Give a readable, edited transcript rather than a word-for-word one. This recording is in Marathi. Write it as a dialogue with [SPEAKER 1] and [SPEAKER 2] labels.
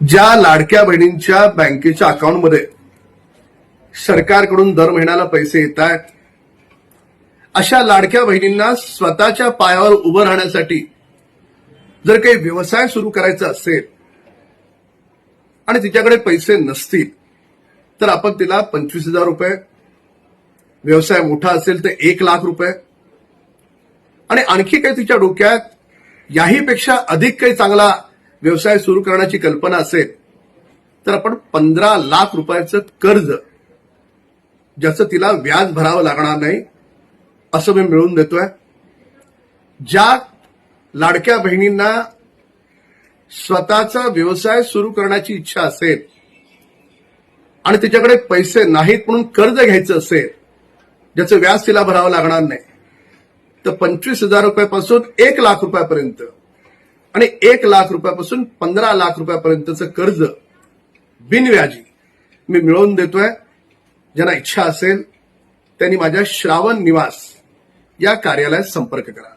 [SPEAKER 1] ज्या लाडक्या बहिणींच्या बँकेच्या अकाउंटमध्ये सरकारकडून दर महिन्याला पैसे येत आहेत, अशा लाडक्या बहिणींना स्वतःच्या पायावर उभं राहण्यासाठी जर काही व्यवसाय सुरू करायचा असेल आणि तिच्याकडे पैसे नसतील तर आपण तिला 25,000 रुपये, व्यवसाय मोठा असेल तर 1,00,000 रुपये आणि आणखी काही तिच्या डोक्यात याहीपेक्षा अधिक काही चांगला व्यवसाय सुरू करण्याची कल्पना असेल तर आपण 15,00,000 रुपयाचं कर्ज, ज्याचं तिला व्याज भरावं लागणार नाही, असं मी मिळवून देतोय. ज्या लाडक्या बहिणींना स्वतःचा व्यवसाय सुरू करण्याची इच्छा असेल आणि तिच्याकडे पैसे नाहीत म्हणून कर्ज घ्यायचं असेल, ज्याचं व्याज तिला भरावं लागणार नाही, तर 25,000 रुपयापासून 1,00,000 रुपयापर्यंत आणि 1,00,000 रुपयापासून 15,00,000 रुपयापर्यंतचं कर्ज बिनव्याजी मी मिळवून देतोय. ज्यांना इच्छा असेल त्यांनी माझ्या श्रावण निवास या कार्यालयात संपर्क करा.